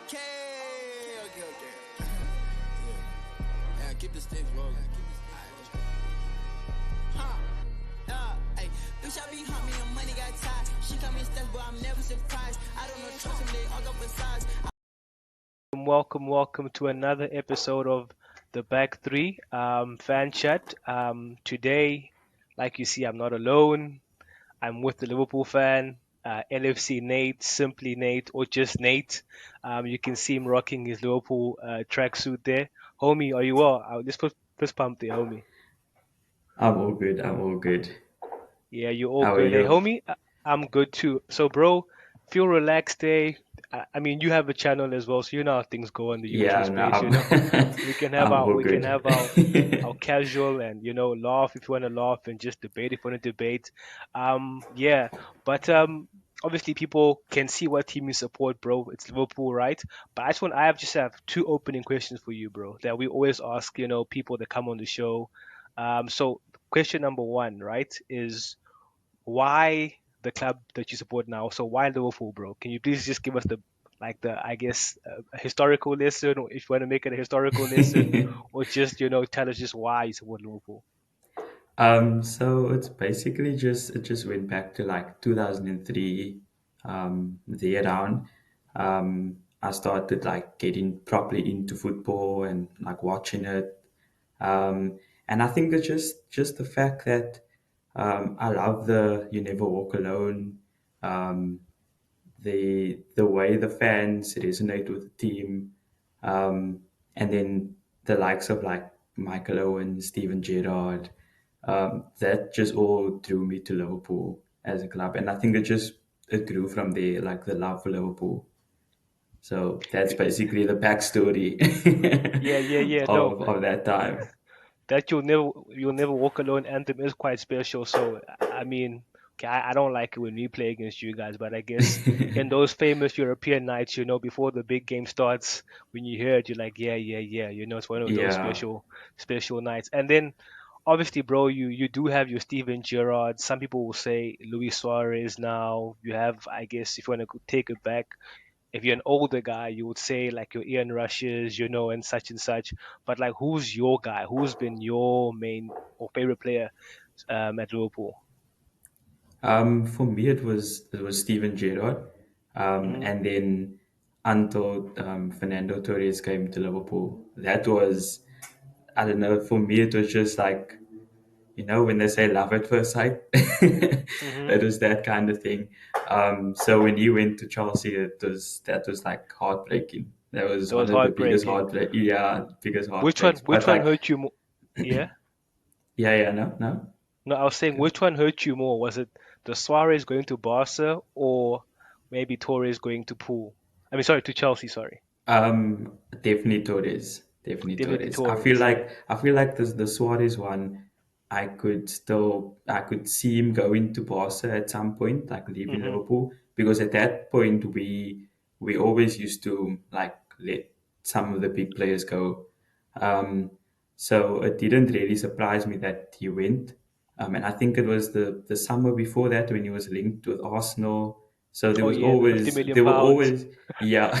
Okay. Yeah, keep the sticks rolling. Hey, bitch, I be hunt me and money got tied. She come in steps, but I'm never surprised. I don't know, trust them, they all go for size. Welcome to another episode of the Back Three Fan Chat. Today, like you see, I'm not alone. I'm with the Liverpool fan, LFC Nate, simply Nate, or just Nate. You can see him rocking his Liverpool tracksuit there. Homie, are you well? I'll just put fist pump there, homie. I'm all good. I'm all good. Yeah, you're all How are good. Hey, you? homie, I'm good too. So, bro, feel relaxed, eh? I mean, you have a channel as well, so you know how things go in the YouTube Yeah, no, space, you know. We can have I'm our all we can have good. our casual and laugh if you want to laugh and just debate if you want to debate. Yeah, but obviously people can see what team you support, bro. It's Liverpool, right? But I just have two opening questions for you, bro, that we always ask, people that come on the show. So question number one, right, is why the club that you support now? So why Liverpool, bro? Can you please just give us the I guess a historical lesson, or if you want to make it a historical lesson, or just tell us just why you support Liverpool. So it's basically just it just went back to like 2003, the year around. I started like getting properly into football and like watching it. And I think it's just the fact that I love the "You Never Walk Alone." Um, the way the fans resonate with the team, um, and then the likes of like Michael Owen, Steven Gerrard, that just all drew me to Liverpool as a club, and I think it grew from there, like the love for Liverpool. So that's basically the backstory Yeah. No, of that time. that you'll never walk alone anthem is quite special. So I mean, okay, I don't like it when we play against you guys, but I guess in those famous European nights, before the big game starts, when you hear it, you're like, yeah. It's one of those Yeah. special nights. And then obviously, bro, you do have your Steven Gerrard. Some people will say Luis Suarez now. You have, I guess, if you want to take it back, if you're an older guy, you would say like your Ian Rushes, and such and such. But like, who's your guy? Who's been your main or favorite player at Liverpool? For me, it was Steven Gerrard, Hmm. and then until Fernando Torres came to Liverpool, that was, I don't know. For me, it was just like, when they say love at first sight, Hmm. it was that kind of thing. So when he went to Chelsea, that was like heartbreaking. That was That was one of the biggest heartbreaking. biggest Which one? heartbreaks. Which But one like, hurt you more? Yeah. yeah, no, no. No, I was saying which one hurt you more? Was it the Suarez going to Barca or maybe Torres going to Pool? I mean, sorry, to Chelsea. Sorry, Definitely Torres. Definitely definitely Torres. I feel Torres. Yeah. like I feel like the Suarez one. I could see him going to Barca at some point, like leaving Hmm. Liverpool, because at that point we always used to like let some of the big players go. Um, so it didn't really surprise me that he went. And I think it was the summer before that when he was linked with Arsenal. So Oh yeah, the 50 million there were pounds. always, yeah,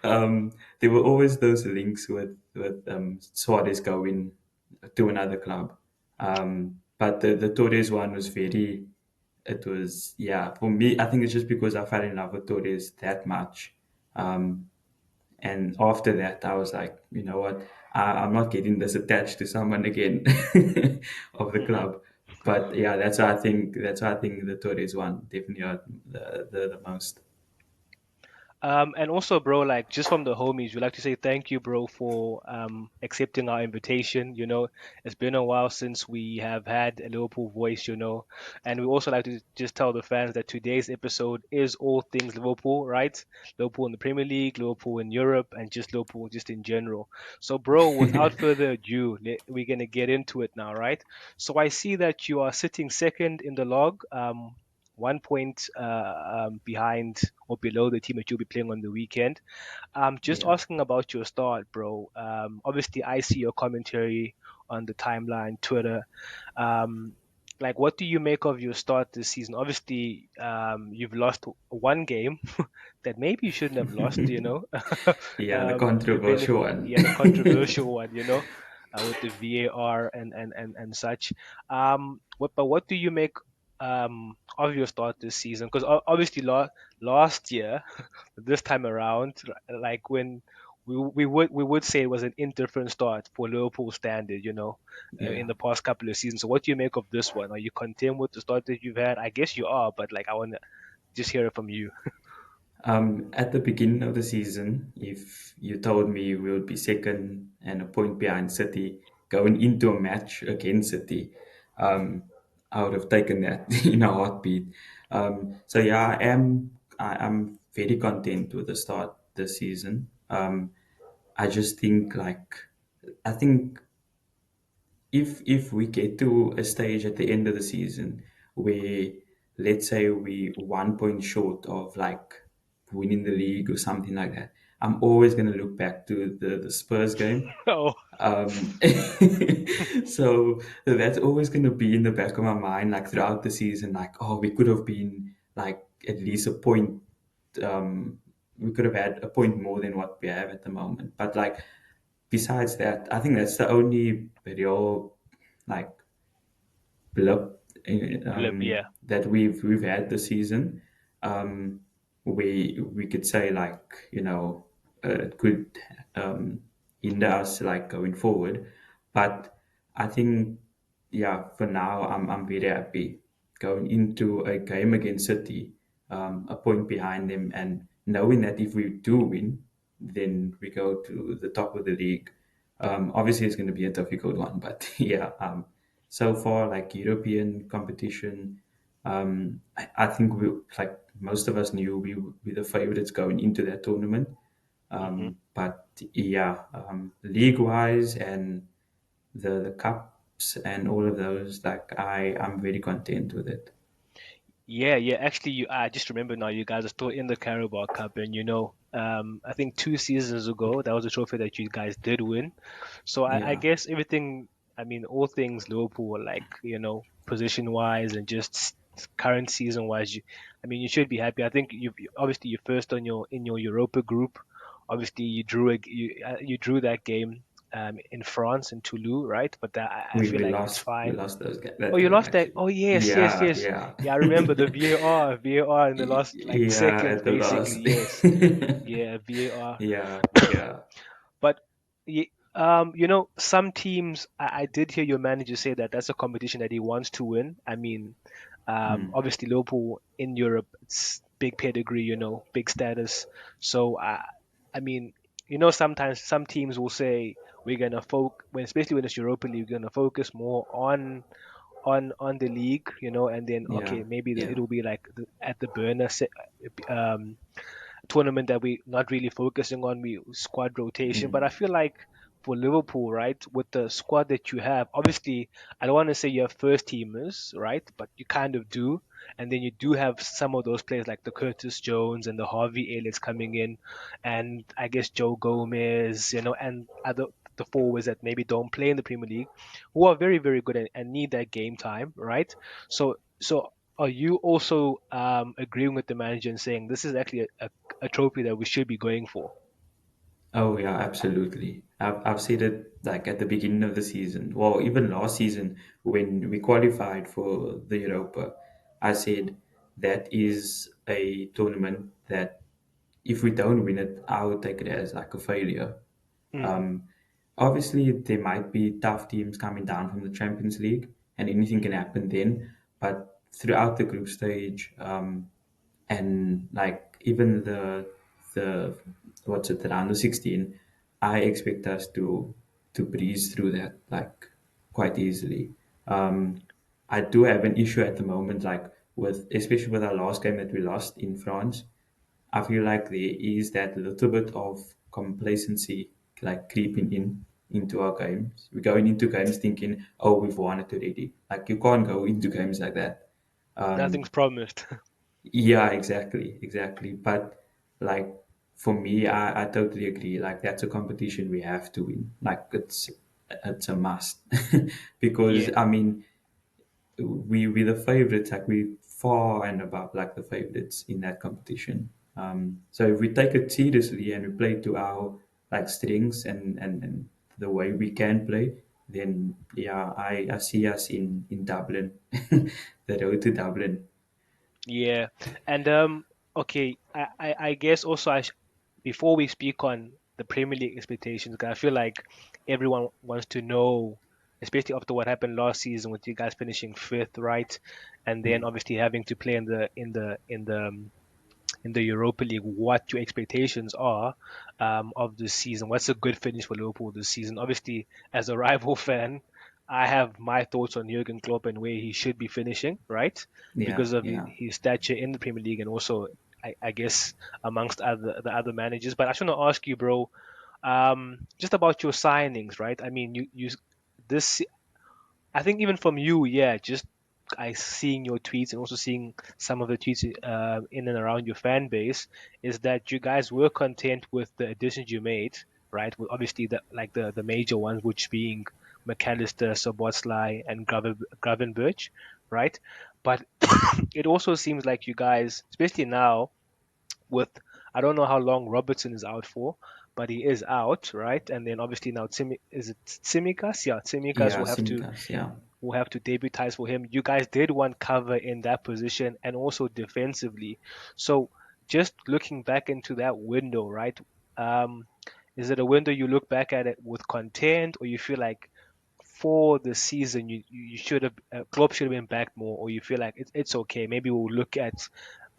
um, there were always those links with Suarez going to another club. But the Torres one was it was, yeah, for me, I think it's just because I fell in love with Torres that much. Um, and after that, I was like, you know what, I'm not getting this attached to someone again of the Hmm. club. But yeah, that's why I think the Torres one definitely hurt the most. And also, bro, like just from the homies, we'd like to say thank you, bro, for accepting our invitation. It's been a while since we have had a Liverpool voice, and we also like to just tell the fans that today's episode is all things Liverpool, right? Liverpool in the Premier League, Liverpool in Europe, and just Liverpool just in general. So, bro, without further ado, we're gonna get into it now, right? So I see that you are sitting second in the log. 1 point behind or below the team that you'll be playing on the weekend. Just Yeah. asking about your start, bro. Obviously, I see your commentary on the timeline, Twitter. Um, like what do you make of your start this season? Obviously, you've lost one game that maybe you shouldn't have lost, you know. Yeah, the You've been, controversial one. yeah, the controversial one, you know, with the VAR and such. But what do you make of your start this season? Because obviously last year, this time around, like when we would say it was an indifferent start for Liverpool standard, you know, in Yeah. the past couple of seasons. So what do you make of this one? Are you content with the start that you've had? I guess you are, but like I want to just hear it from you. At the beginning of the season, if you told me we would be second and a point behind City going into a match against City, um, I would have taken that in a heartbeat. So yeah, I'm very content with the start this season. I just think I think if we get to a stage at the end of the season where, let's say, we 1 point short of like winning the league or something like that, I'm always going to look back to the Spurs game. Oh, um, so that's always going to be in the back of my mind, like throughout the season, like, oh, we could have been like at least a point. um, we could have had a point more than what we have at the moment, but like besides that, I think that's the only real like blip blip, yeah. that we've had this season. Um, we could say like, it could hinder us like going forward, but I think, yeah, for now I'm very happy going into a game against City, a point behind them, and knowing that if we do win, then we go to the top of the league. Obviously, it's going to be a difficult one, but yeah. So far, like European competition, I think we, like most of us knew we would be the favorites going into that tournament. Hmm. But yeah, league wise and the cups and all of those, like I'm very content with it. Yeah, yeah. Actually, I just remember now. You guys are still in the Carabao Cup, and I think 2 seasons ago that was a trophy that you guys did win. So I Yeah, guess everything. I mean, all things Liverpool, were like position wise and just current season wise. I mean, you should be happy. I think obviously you're first on your in your Europa group. Obviously, you drew that game in France in Toulouse, right? But I we feel we like it's lost we fine. lost Oh, that you game lost that. actually. Oh, yes, yes, Yeah, yes. yeah, Yeah, I remember the VAR in the last like yeah. seconds, At the basically. last, Yes. Yeah, VAR. yeah, yeah. But some teams. I did hear your manager say that that's a competition that he wants to win. I mean, obviously Liverpool in Europe, it's big pedigree, big status. So I mean, sometimes some teams will say we're gonna especially when it's Europa League, we're gonna focus more on the league, and then Yeah, okay, maybe yeah. it'll be like at the burner um, tournament that we not really focusing on, we squad rotation. But I feel like for Liverpool, right, with the squad that you have, obviously I don't want to say you have first teamers, right, but you kind of do, and then you do have some of those players like the Curtis Jones and the Harvey Elliott's coming in, and I guess Joe Gomez, and other the forwards that maybe don't play in the Premier League, who are very, very good and need that game time, right? So are you also agreeing with the manager and saying this is actually a trophy that we should be going for? Oh yeah, absolutely. I've said it like at the beginning of the season, well, even last season when we qualified for the Europa. I said that is a tournament that if we don't win it, I would take it as like a failure. Hmm. Um, Obviously, there might be tough teams coming down from the Champions League, and anything can happen then. But throughout the group stage, and like even the what's it, around the 16, I expect us to breeze through that like quite easily. I do have an issue at the moment, like with especially with our last game that we lost in France. I feel like there is that little bit of complacency like creeping in into our games. We're going into games thinking, oh, we've won it already. Like you can't go into games like that. Nothing's promised. Yeah, exactly, exactly. But like for me, I totally agree. Like that's a competition we have to win. Like it's a must because Yeah. I mean we the favorites, like we far and above like the favorites in that competition. So if we take it seriously and we play to our like strengths and the way we can play, then yeah, I see us in Dublin, the road to Dublin. Yeah, and okay, I guess also before we speak on the Premier League expectations, 'cause I feel like everyone wants to know, especially after what happened last season with you guys finishing fifth, right? And then obviously having to play in the Europa League, what your expectations are of this season. What's a good finish for Liverpool this season? Obviously, as a rival fan, I have my thoughts on Jurgen Klopp and where he should be finishing, right? Yeah, Because of yeah. his stature in the Premier League and also, I guess, amongst the other managers. But I just want to ask you, bro, just about your signings, right? I mean, this I think even from you, yeah, just I seeing your tweets and also seeing some of the tweets in and around your fan base is that you guys were content with the additions you made, right? With obviously the major ones, which being McAllister, Soboslai, and Gravenberch, right? But it also seems like you guys, especially now with I don't know how long Robertson is out for, but he is out, right? And then obviously now is it Tsimikas? Yeah, Tsimikas Yeah, Simicast, yeah. will have to debutize for him. You guys did want cover in that position and also defensively. So just looking back into that window, right? Um, is it a window you look back at it with content, or you feel like for the season you should have Klopp should have been backed more, or you feel like it's okay? Maybe we'll look at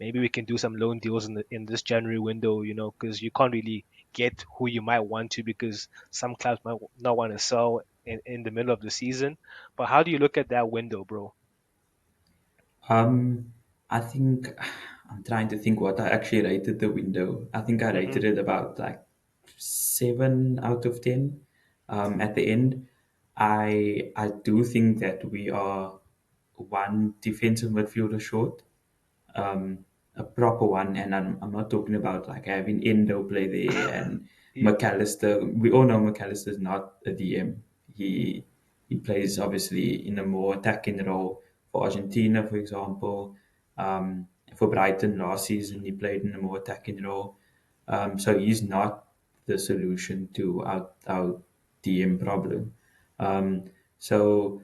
maybe we can do some loan deals in this January window, because you can't really get who you might want to because some clubs might not want to sell in the middle of the season. But how do you look at that window, bro? I think I'm trying to think what I actually rated the window. I think I Hmm. rated it about like 7 out of 10. At the end, I do think that we are one defensive midfielder short, a proper one, and I'm not talking about like having Endo play there and Yeah. McAllister. We all know McAllister is not a DM. He plays obviously in a more attacking role for Argentina, for example. For Brighton last season, he played in a more attacking role. So he's not the solution to our DM problem. So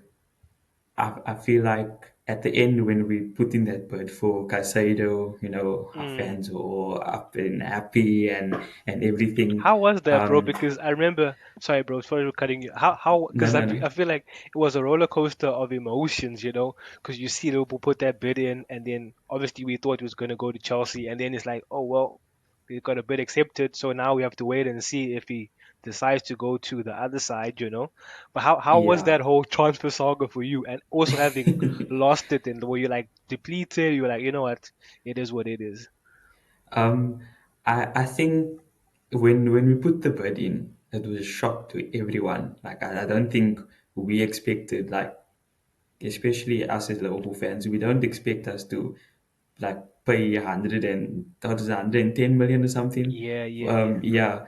I feel like at the end when we put in that bid for Casado, our Mm. fans were all up and happy and everything. How was that, bro? Um, Because I remember, sorry, bro, sorry for cutting you. How, no, because no, no. I feel like it was a roller coaster of emotions, because you see Liverpool put that bid in, and then obviously we thought it was going to go to Chelsea, and then it's like, oh, well, we got a bid accepted, so now we have to wait and see if he decides to go to the other side. But how was Yeah. that whole transfer saga for you? And also having lost it, and were you like depleted? You were like, you know what, it is what it is. Um, I think when we put the bid in, it was a shock to everyone. Like I don't think we expected, like especially us as Liverpool fans, we don't expect us to like pay 110 million or something. Yeah, yeah, yeah. Yeah,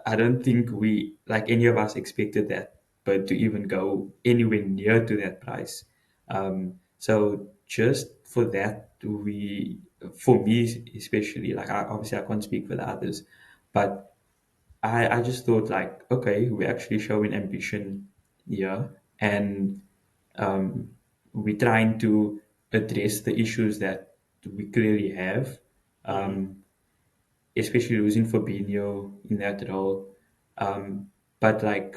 I don't think we like any of us expected that, but to even go anywhere near to that price. So just for that, for me especially, like obviously I can't speak for the others, but I just thought like, okay, we're actually showing ambition here, and we're trying to address the issues that we clearly have, Hmm. especially losing Fabinho in that role. But like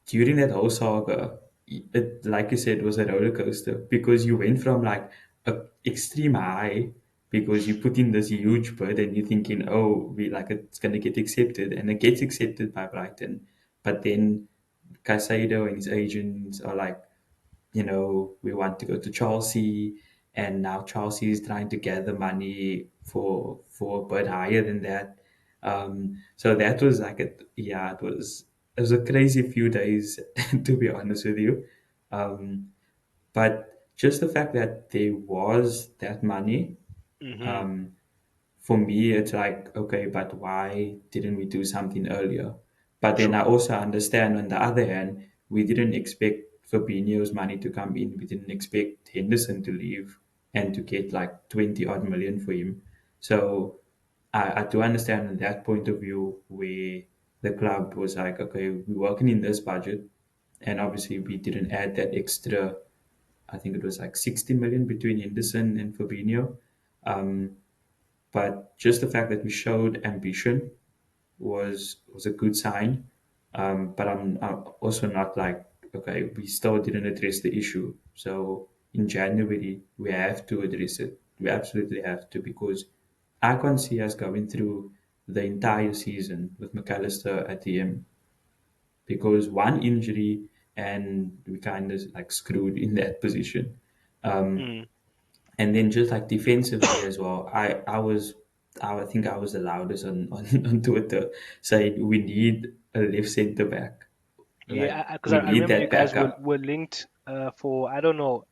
during that whole saga, it, like you said, was a roller coaster because you went from like a extreme high because you put in this huge bid and you're thinking, oh, we like it's gonna get accepted, and it gets accepted by Brighton, but then Casado and his agents are like, we want to go to Chelsea, and now Chelsea is trying to gather money for a bit higher than that. So that was like it was a crazy few days to be honest with you. Um, but just the fact that there was that money, Hmm. um, for me, it's like, okay, but why didn't we do something earlier? But then I True. also understand on the other hand, we didn't expect Fabinho's money to come in. We didn't expect Henderson to leave and to get like 20 odd million for him. So I do understand that point of view where the club was like, okay, we're working in this budget, and obviously we didn't add that extra. I think it was like 60 million between Henderson and Fabinho. Um, but just the fact that we showed ambition was a good sign. But I'm also not like, okay, we still didn't address the issue. So in January we have to address it. We absolutely have to, because I can't see us going through the entire season with McAllister at the end, because one injury and we kind of like screwed in that position. Um, Mm. and then just like defensively as well, I think I was the loudest on Twitter saying we need a left centre back. Yeah, Like because we I need remember you that guys backup. were linked for I don't know,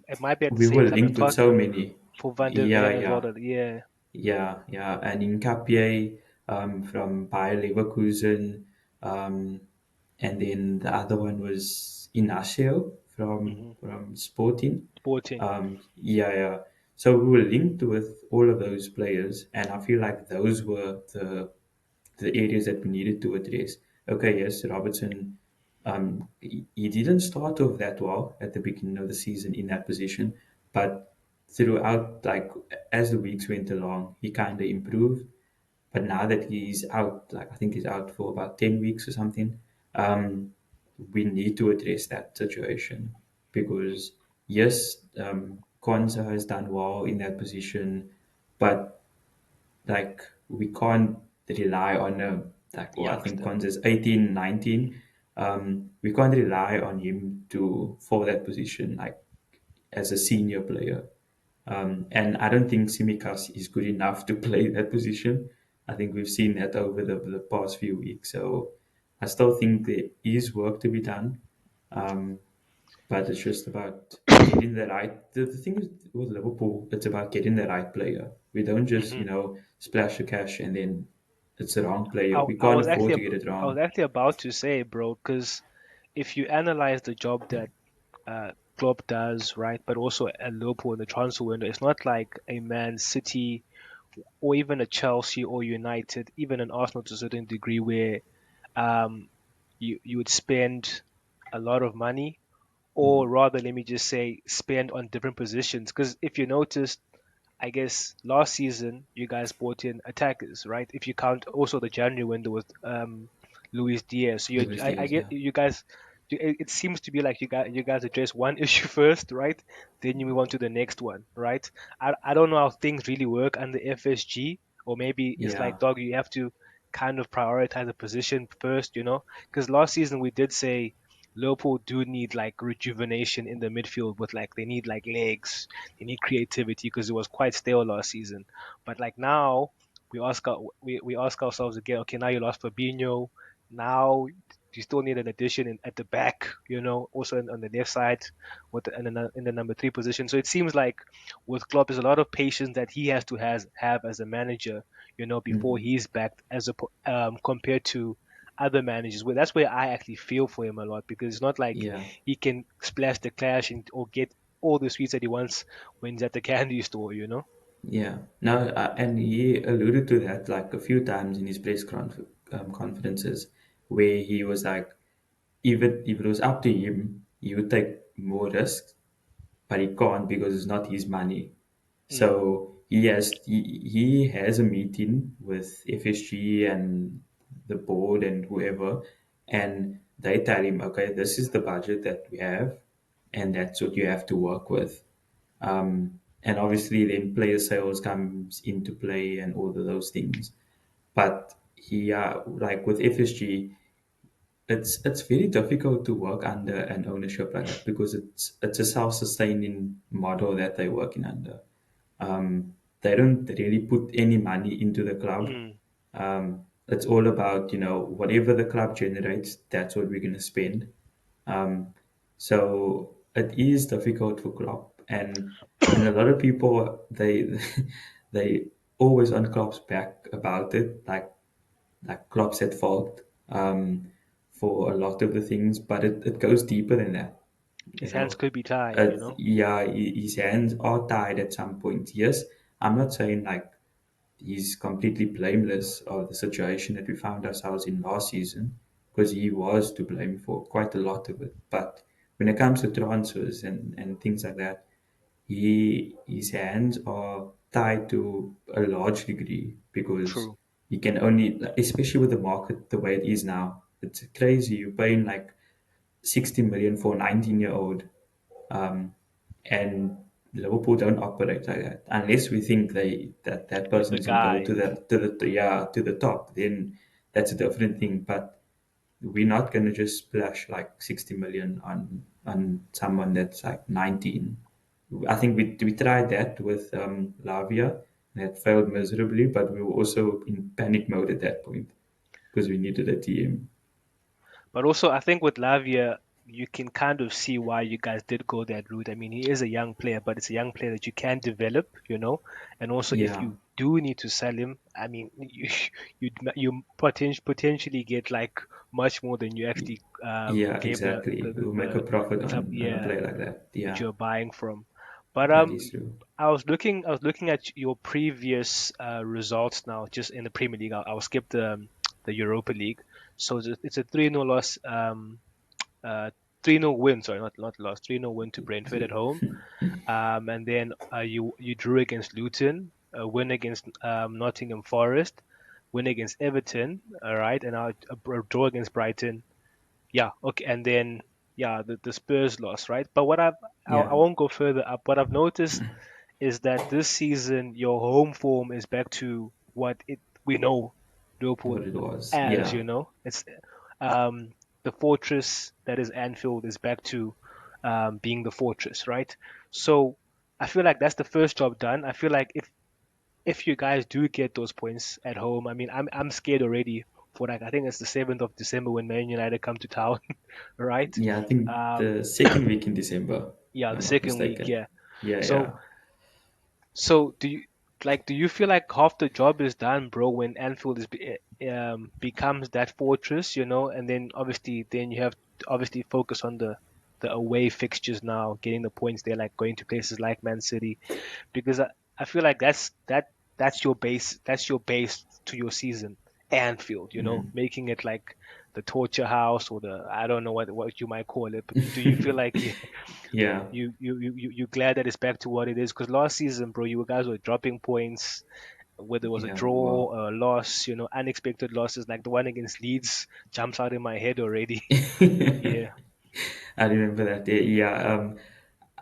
it might be at the We same were time as linked with so Tottenham many. for Van der Yeah, Ven as well. yeah. Yeah. Yeah. And in Capie from Bayer Leverkusen, and then the other one was Inacio Hmm. from Sporting. Sporting. Yeah. So we were linked with all of those players, and I feel like those were the areas that we needed to address. Okay, yes, Robertson, he didn't start off that well at the beginning of the season in that position, but throughout, like as the weeks went along, he kind of improved. But now that he's out, like I think he's out for about 10 weeks or something, um, we need to address that situation, because yes, Kwanzaa has done well in that position, but like we can't rely on a like, well, I think Youngster. Kwanzaa's 18, 19. We can't rely on him to for that position like as a senior player. And I don't think Simikas is good enough to play that position. I think we've seen that over the past few weeks. So I still think there is work to be done. Um, but it's just about getting the right. The thing is with Liverpool, it's about getting the right player. We don't just, Hmm. splash the cash and then it's the wrong player. I, We I can't was afford actually to get it I was wrong. actually about to say, bro, because if you analyze the job that Klopp does, right, but also at Liverpool in the transfer window, it's not like a Man City or even a Chelsea or United, even an Arsenal to a certain degree, where um, you would spend a lot of money, or rather, let me just say, spend on different positions. Because if you noticed, I guess last season you guys bought in attackers, right? If you count also the January window with Luis Diaz, so Luis I Diaz, get yeah. you guys. It seems to be like you guys address one issue first, right? Then you move on to the next one, right? I don't know how things really work under FSG, or maybe it's Yeah. like dog. You have to kind of prioritize a position first, you know? Because last season we did say Liverpool do need like rejuvenation in the midfield with like they need like legs, they need creativity because it was quite stale last season. But like now, we ask ourselves again. Okay, now you lost Fabinho. Now you still need an addition at the back. You know, also on the left side, in the number three position. So it seems like with Klopp, there's a lot of patience that he has to have as a manager. You know, before Hmm. he's backed compared to other managers. Well, that's where I actually feel for him a lot because it's not like Yeah. he can splash the cash or get all the sweets that he wants when he's at the candy store, you know? Yeah. No, and he alluded to that like a few times in his conferences, where he was like, even if it was up to him, he would take more risks, but he can't because it's not his money. Mm, So he has a meeting with FSG and the board and whoever, and they tell him, okay, this is the budget that we have, and that's what you have to work with. And obviously, then player sales comes into play and all of those things. But he, like with FSG, it's very difficult to work under an ownership like that, because it's a self-sustaining model that they're working under. They don't really put any money into the club. mm. It's all about, whatever the club generates, that's what we're going to spend. Um, so it is difficult for Klopp, and a lot of people they always on Klopp's back about it, like Klopp's at fault for a lot of the things, but it goes deeper than that. You His hands know, could be tied, you know. yeah, his hands are tied at some point. Yes, I'm not saying like he's completely blameless of the situation that we found ourselves in last season, because he was to blame for quite a lot of it. But when it comes to transfers and things like that, his hands are tied to a large degree because True. he can only, especially with the market the way it is now, it's crazy. You're paying like 60 million for a 19-year-old, um, and Liverpool don't operate like that unless we think that He's person the is going to go guy. to the top. Then that's a different thing. But we're not going to just splash like 60 million on someone that's like 19. I think we tried that with Lavia, and it failed miserably. But we were also in panic mode at that point because we needed a team. But also, I think with Lavia, you can kind of see why you guys did go that route. I mean, he is a young player, but it's a young player that you can develop, you know. And also, if Yeah, you do need to sell him, I mean, potentially get like much more than you actually yeah, gave exactly. We'll make a profit the club, on a yeah, play like that. that Yeah, you're buying from. But that is true. I was looking at your previous results now, just in the Premier League. I'll skip the Europa League. So it's a 3-0 loss, 3-0 win. Sorry, not loss. 3-0 win to Brentford at home. And then you drew against Luton, a win against Nottingham Forest, win against Everton. All right, and a draw against Brighton. Yeah, okay, and then yeah, the Spurs loss, right? But I Yeah, won't go further up. What I've noticed is that this season your home form is back to what it we know Liverpool what it was. as, Yeah, you know. It's um the fortress that is Anfield is back to being the fortress, right? So I feel like that's the first job done. I feel like if you guys do get those points at home, I mean I'm scared already for like I think it's the 7th of December when Man United come to town, right? yeah. I think Um the second week in December, yeah, if the I'm not second week, mistaken. yeah. Yeah, So yeah, do you feel like half the job is done, bro, when Anfield becomes that fortress, you know, and then obviously then you have to obviously focus on the away fixtures now, getting the points there, like going to places like Man City, because I feel like that's your base to your season, Anfield, you know, making it like the torture house or the I don't know what you might call it, but do you feel like yeah, you glad that it's back to what it is? Because last season, bro, you guys were dropping points, whether it was a yeah. draw Well, or a loss, you know, unexpected losses like the one against Leeds jumps out in my head already. Yeah. I remember that. Yeah,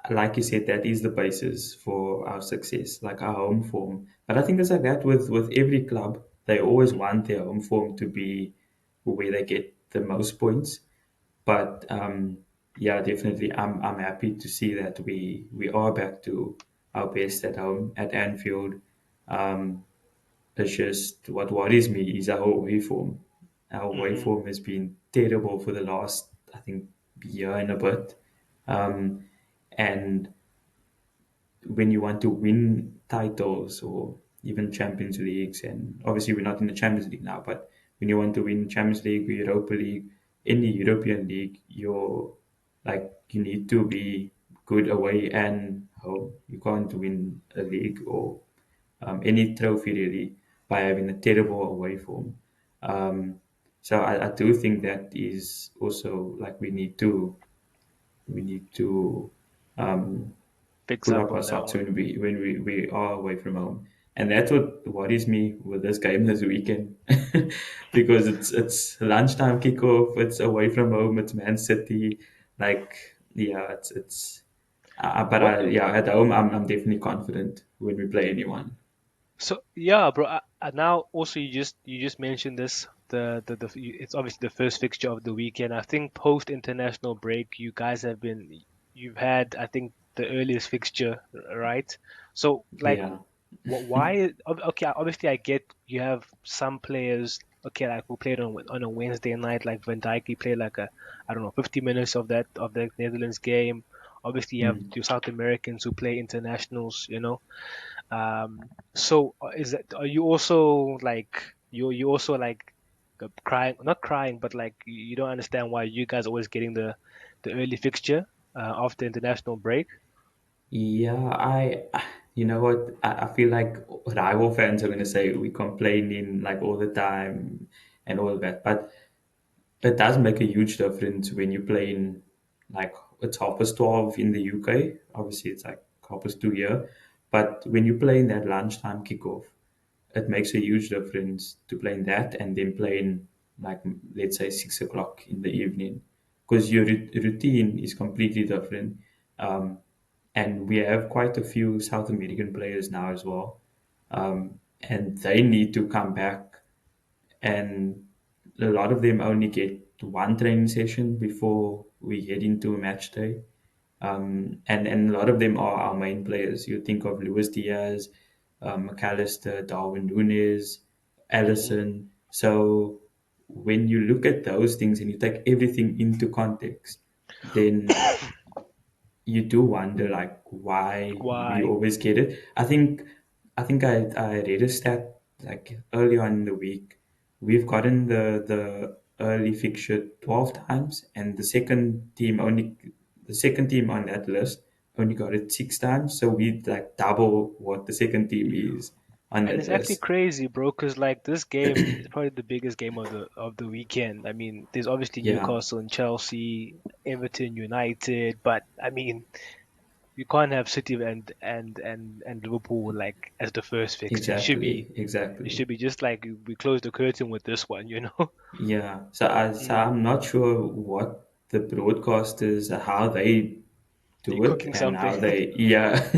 like you said, that is the basis for our success, like our home form. But I think it's like that with every club. They always Hmm. want their home form to be where they get the most points. But yeah, definitely, I'm happy to see that we are back to our best at home at Anfield. Um, it's just what worries me is our away form. Our away Hmm. form has been terrible for the last, I think, year and a bit. Um, and when you want to win titles or even Champions Leagues, and obviously we're not in the Champions League now, but when you want to win Champions League or Europa League, any European league, you need to be good away and home. You can't win a league or any trophy really by having a terrible away form. Um, so I do think that is also like we need to um, Fix pull up up our on that socks one. when we are away from home. And that's what worries me with this game this weekend, because it's lunchtime kickoff. It's away from home. It's Man City. Like yeah, it's. But What do yeah, at home I'm definitely confident when we play anyone. So yeah, bro. Now also you just mentioned this. It's obviously the first fixture of the weekend. I think post international break, you guys you've had I think the earliest fixture, right? So like, Yeah. why? Okay, obviously I get you have some players. Okay, like who played on a Wednesday night, like Van Dijk, he played like a I don't know 50 minutes of the Netherlands game. Obviously you have Mm. your South Americans who play internationals, you know. So is that are you also like you also like crying not crying but like you don't understand why you guys always getting the early fixture? after international break. Yeah, you know what? I feel like rival fans are gonna say we complaining like all the time and all that, but it does make a huge difference when you play in like it's 12:30 in the UK. Obviously, it's like 2:30 here, but when you play in that lunchtime kickoff, it makes a huge difference to playing that and then playing like let's say 6 o'clock in the evening because your routine is completely different. And we have quite a few South American players now as well, and they need to come back, and a lot of them only get one training session before we head into a match day. And a lot of them are our main players. You think of Luis Diaz, McAllister, Darwin Nunes, Hmm. Allison. So when you look at those things and you take everything into context, then you do wonder like why we Why? always get it. I read a stat like early on in the week. We've gotten the early fixture 12 times, and the second team on that list only got it 6 times. So we like double what the second team is on And that it's actually list. crazy, bro, because like this game is probably the biggest game of the weekend. I mean, there's obviously Yeah, Newcastle and Chelsea, Everton, United, but I mean, you can't have City and Liverpool like as the first fixture. exactly, It exactly. should be just like we close the curtain with this one, you know? Yeah, so Mm. I'm not sure what the broadcasters how they You're do it cooking and something. how they yeah,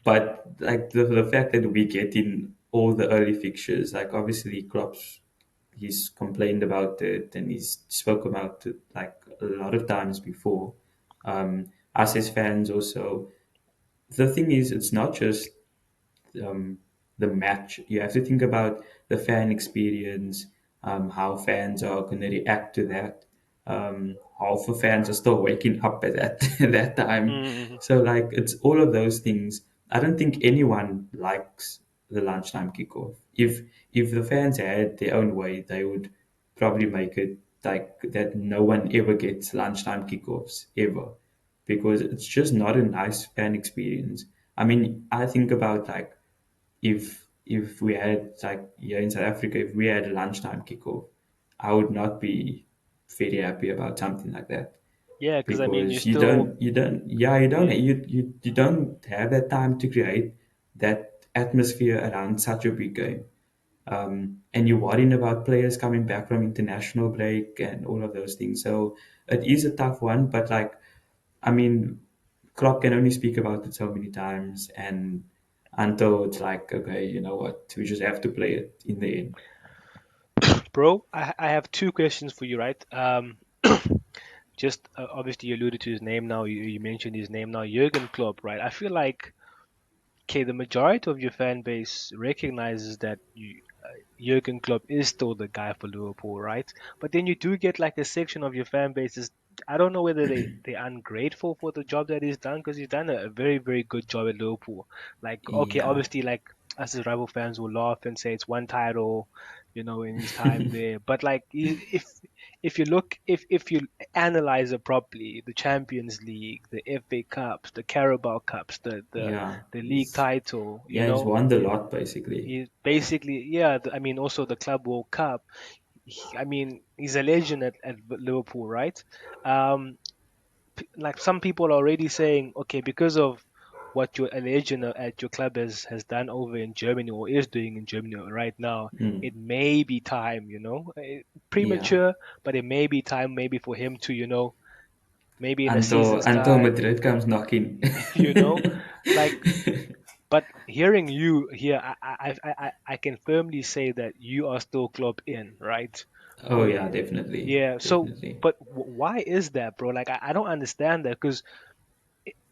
but like the fact that we get in all the early fixtures, like obviously Klopp's he's complained about it and he's spoke about it like a lot of times before. Us as fans also. The thing is, it's not just um, the match. You have to think about the fan experience, how fans are going to react to that. Half the fans are still waking up at that at that time. Mm. So like it's all of those things. I don't think anyone likes the lunchtime kickoff. If the fans had their own way, they would probably make it like that no one ever gets lunchtime kickoffs ever because it's just not a nice fan experience. I mean, I think about like if we had like here in South Africa, if we had a lunchtime kickoff, I would not be very happy about something like that Yeah, because I mean, you because still, yeah, you don't have that time to create that atmosphere around such a big game. And you're worrying about players coming back from international break and all of those things. So it is a tough one, but like I mean, Klopp can only speak about it so many times, and until it's like, okay, you know what, we just have to play it in the end. bro. I have two questions for you, right? Just obviously you alluded to his name now. You mentioned his name now, Jurgen Klopp, right? I feel like okay, the majority of your fan base recognizes that Jurgen Klopp is still the guy for Liverpool, right? But then you do get like a section of your fan base is I don't know whether they're ungrateful for the job that he's done because he's done a very very good job at Liverpool. Like okay, Yeah, obviously like us as rival fans will laugh and say it's one title, in his time there. But like if you look if you analyze it properly, the Champions League, the FA Cups, the Carabao Cups, yeah, the league title, he's won the lot basically. he basically, yeah. I mean, also the Club World Cup. I mean, he's a legend at Liverpool, right? Um, like some people are already saying, okay, because of what your a legend at your club has done over in Germany or is doing in Germany right now, Mm, it may be time, yeah, premature, but it may be time maybe for him to, maybe in a until season's time, Madrid comes knocking. you know, like but hearing you here, I can firmly say that you are still club in, right? Oh yeah, definitely, Yeah. So, definitely. but why is that, bro? Like, I don't understand that because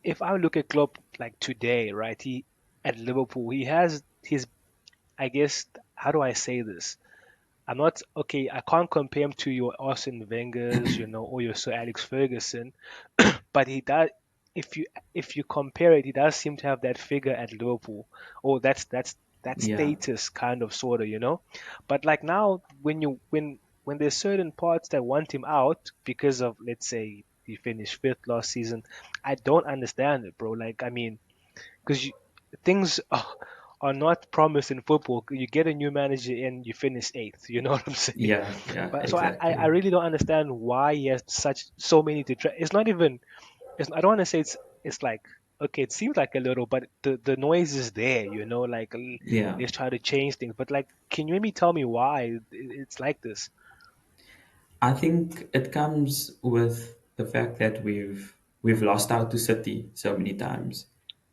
if I look at Klopp like today, right? He at Liverpool, he has his, I guess, how do I say this? I'm not okay. I can't compare him to your Arsene Wenger's, or your Sir Alex Ferguson, but he does. If you if you compare it, he does seem to have that figure at Liverpool, or that Yeah, status kind of sorta. But like now, when there's certain parts that want him out because of let's say You finished fifth last season. I don't understand it, bro. Like, I mean, because things are not promised in football. You get a new manager and you finish eighth. You know what I'm saying? Yeah, yeah, But so I exactly. really don't understand why he has so many detractors. It's not even. I don't want to say it's like okay, it seems like a little, but the noise is there. You know, like Yeah. let's try to change things. But like, can you maybe tell me why it's like this? I think it comes with the fact that we've lost out to City so many times.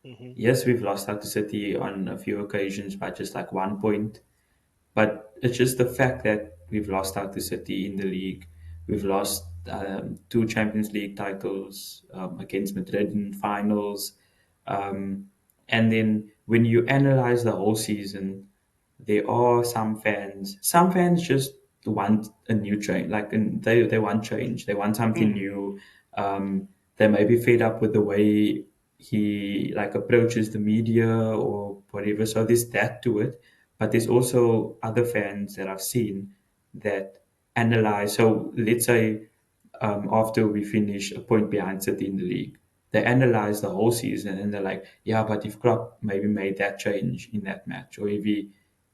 Hmm. Yes, we've lost out to City on a few occasions by just like 1 point. But it's just the fact that we've lost out to City in the league. We've lost two Champions League titles against Madrid in finals. Um, and then when you analyze the whole season, there are some fans just want a new change. Like they want change. They want something Mm, new. They may be fed up with the way he like approaches the media or whatever. So there's that to it. But there's also other fans that I've seen that analyze. So let's say after we finish a point behind City in the league, they analyze the whole season and they're like, yeah, but if Klopp maybe made that change in that match, or if he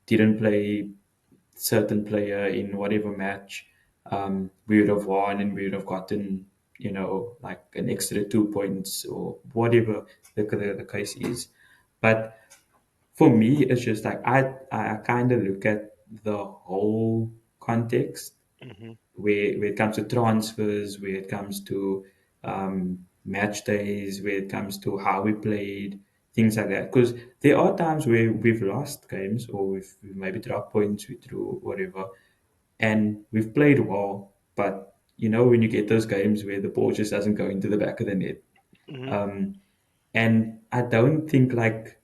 didn't play certain player in whatever match, we would have won and we would have gotten, like an extra 2 points or whatever the case is. But for me, it's just like I kind of look at the whole context hmm. where it comes to transfers, where it comes to match days, where it comes to how we played, things like that. Because there are times where we've lost games or we've maybe dropped points, we drew whatever, and we've played well. But when you get those games where the ball just doesn't go into the back of the net, Hmm. um, and I don't think like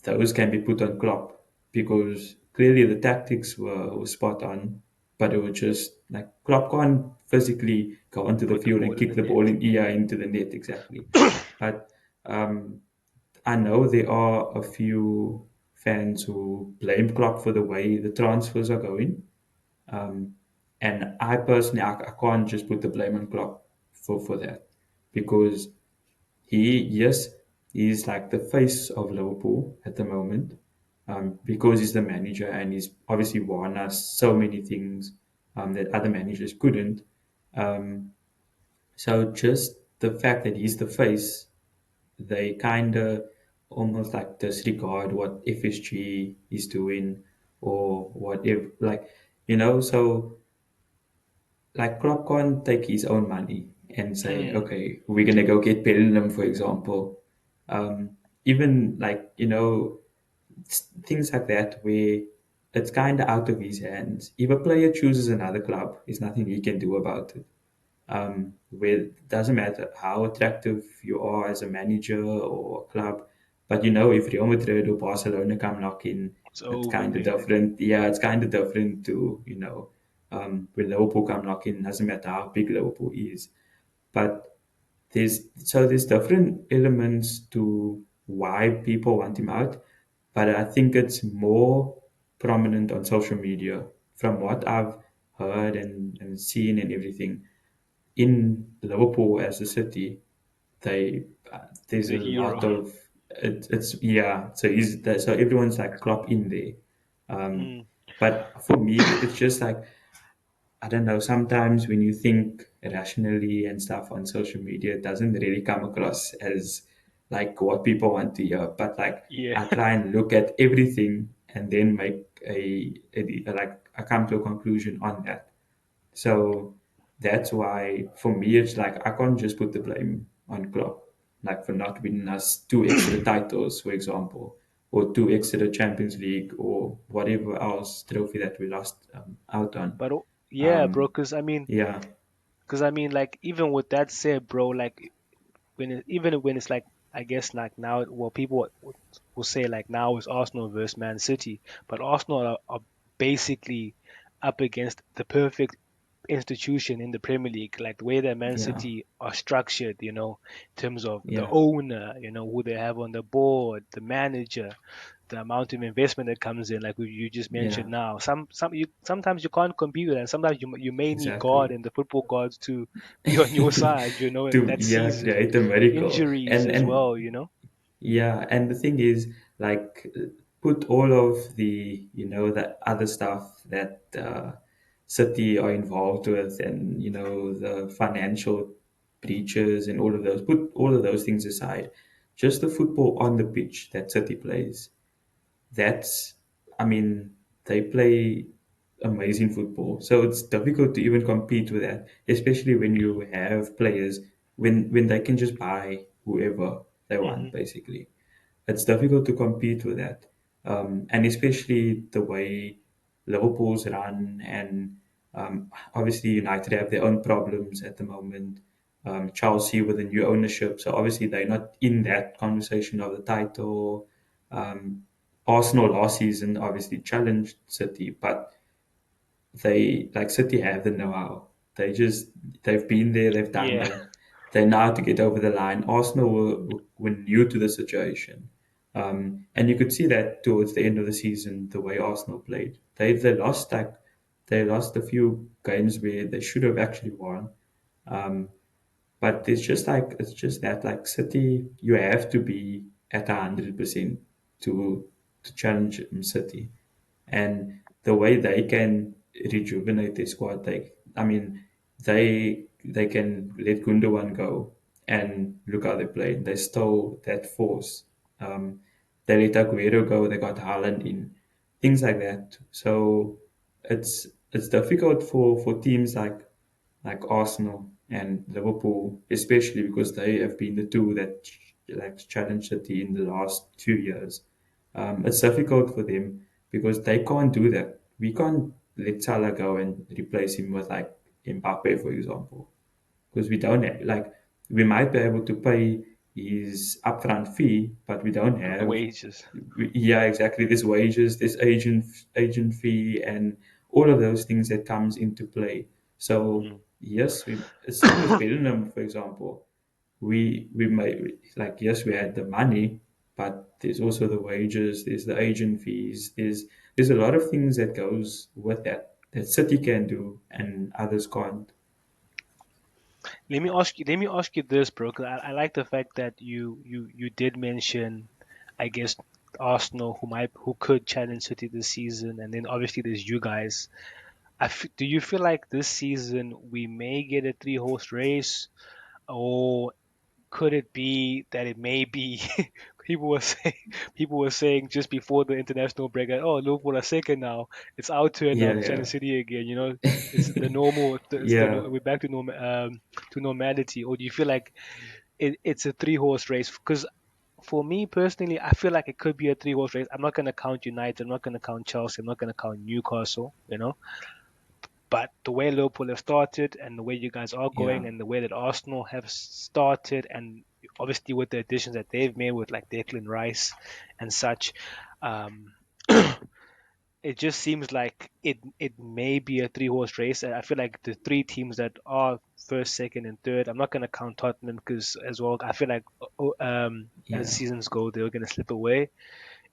those can be put on Klopp because clearly the tactics were spot on, but it was just like Klopp can't physically go onto the Put the field ball and in kick the the net. ball into the net exactly. But um, I know there are a few fans who blame Klopp for the way the transfers are going. Um, and I personally, I can't just put the blame on Klopp for that because yes, he's like the face of Liverpool at the moment, because he's the manager and he's obviously won us so many things that other managers couldn't. Um, so just the fact that he's the face, they kind of almost like disregard what FSG is doing or what if like so like Klopp can't take his own money and say, Mm, okay, we're gonna go get Bellingham, for example. Even like things like that where it's kind of out of his hands. If a player chooses another club, there's nothing he can do about it. Where it doesn't matter how attractive you are as a manager or a club, but if Real Madrid or Barcelona come knocking, it's it's over, kind of basically. different. Yeah, it's kind of different to when Liverpool come knocking. It doesn't matter how big Liverpool is, but there's different elements to why people want him out, but I think it's more prominent on social media from what I've heard and seen and everything in Liverpool as a city, they He's there's a a hero. lot of it's yeah. So everyone's like Klopp in there, Mm, but for me it's just like I don't know. Sometimes when you think rationally and stuff on social media, it doesn't really come across as like what people want to hear. But like yeah, I try and look at everything and then make like I come to a conclusion on that. So that's why for me it's like I can't just put the blame on Klopp, like for not winning us two extra titles, for example, or two extra Champions League or whatever else trophy that we lost out on. but yeah, bro. Um, Cause I mean, yeah, like even with that said, bro, like even when it's like I guess like now, well, people will say like now it's Arsenal versus Man City, but Arsenal are basically up against the perfect institution in the Premier League, like the way that Man yeah, City are structured, in terms of the yeah, owner, who they have on the board, the manager, the amount of investment that comes in, like you just Yeah, mentioned now. Sometimes you can't compete with that. Sometimes you may need God exactly. and the football gods to be on your side, and To that yeah, season, create a miracle. injuries as And well. yeah, and the thing is, like, put all of the, the other stuff that City are involved with, and the financial breaches and all of those. Put all of those things aside. Just the football on the pitch that City plays. That's, I mean, they play amazing football. So it's difficult to even compete with that, especially when you have players when they can just buy whoever they want, Hmm. basically. It's difficult to compete with that. And especially the way Liverpool's run, and obviously United have their own problems at the moment. Chelsea with the new ownership, so obviously they're not in that conversation of the title. Um, Arsenal last season obviously challenged City, but they, like, City have the know-how. They've been there, they've done Yeah. it. They know how to get over the line. Arsenal were new to the situation, and you could see that towards the end of the season, the way Arsenal played. They lost a few games where they should have actually won. Um, but it's just that, like, City, you have to be at 100% to challenge City, and the way they can rejuvenate their squad, I mean, they can let Gundogan go, and look how they play. They stole that force. Um, they let Aguero go. They got Haaland in, things like that. So it's difficult for teams like Arsenal and Liverpool, especially because they have been the two that like challenged City in the last 2 years. It's difficult for them because they can't do that. We can't let Salah go and replace him with, like, Mbappe, for example, because we don't have, like, we might be able to pay his upfront fee, but we don't The have. wages. Yeah, exactly. There's wages, there's agent fee, and all of those things that comes into play. So Mm. yes, same with Bellingham, for example. We may, like, yes, we had the money, but there's also the wages, there's the agent fees, there's a lot of things that goes with that City can do and others can't. Let me ask you this, bro. 'Cause I like the fact that you did mention, I guess, Arsenal who could challenge City this season, and then obviously there's you guys. Do you feel like this season we may get a three-horse race, or could it be that it may be people were saying people were saying just before the international break, like, oh, Liverpool are second now. It's our turn now Yeah, to yeah. challenge City again. It's the normal. Yeah. We're back to normality. Or do you feel like it's a three-horse race? Because for me personally, I feel like it could be a three-horse race. I'm not going to count United. I'm not going to count Chelsea. I'm not going to count Newcastle. But the way Liverpool have started and the way you guys are Yeah. going and the way that Arsenal have started, and obviously with the additions that they've made with like Declan Rice and such, um, it just seems like it may be a three-horse race. And I feel like the three teams that are first, second, and third, I'm not going to count Tottenham because as well, I feel like as the Yeah. seasons go, they're going to slip away.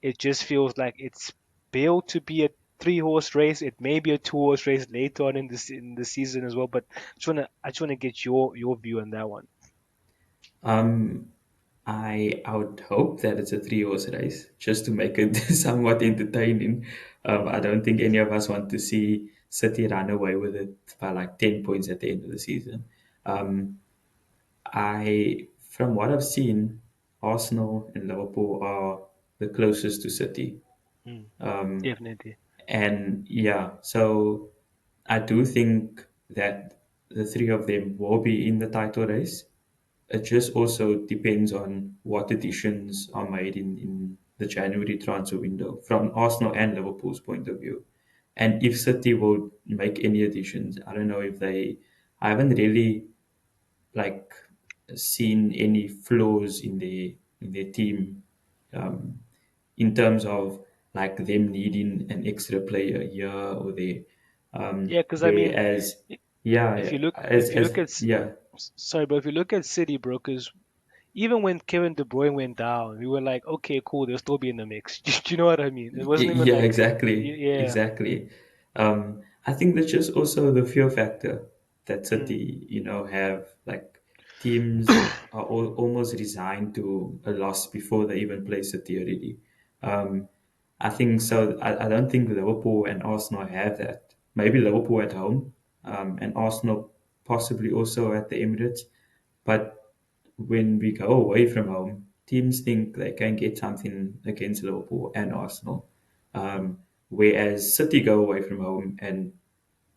It just feels like it's built to be a three-horse race. It may be a two-horse race later on in the season as well. But I just wanna get your view on that one. Um, I would hope that it's a three-horse race just to make it somewhat entertaining. I Hmm. don't think any of us want to see City run away with it by like 10 points at the end of the season. Um, from what I've seen, Arsenal and Liverpool are the closest to City. Mm, Um, definitely. and yeah, so I do think that the three of them will be in the title race. It just also depends on what additions are made in the January transfer window from Arsenal and Liverpool's point of view. And if City will make any additions, I don't know if I haven't really, like, seen any flaws in their team, um, in terms of, like, them needing an extra player here or there. Yeah, because I mean, Whereas, i- yeah, if you look as at yeah, sorry, but if you look at City, bro, 'cause even when Kevin De Bruyne went down, we were like, okay, cool, they'll still be in the mix. Do you know what I mean? It wasn't even Yeah, like, exactly, yeah, exactly. I think that's just also the fear factor that mm, City, have like teams are almost resigned to a loss before they even play City already. Um, I think so. I don't think Liverpool and Arsenal have that. Maybe Liverpool at home, and Arsenal possibly also at the Emirates. But when we go away from home, teams think they can get something against Liverpool and Arsenal. Whereas City go away from home and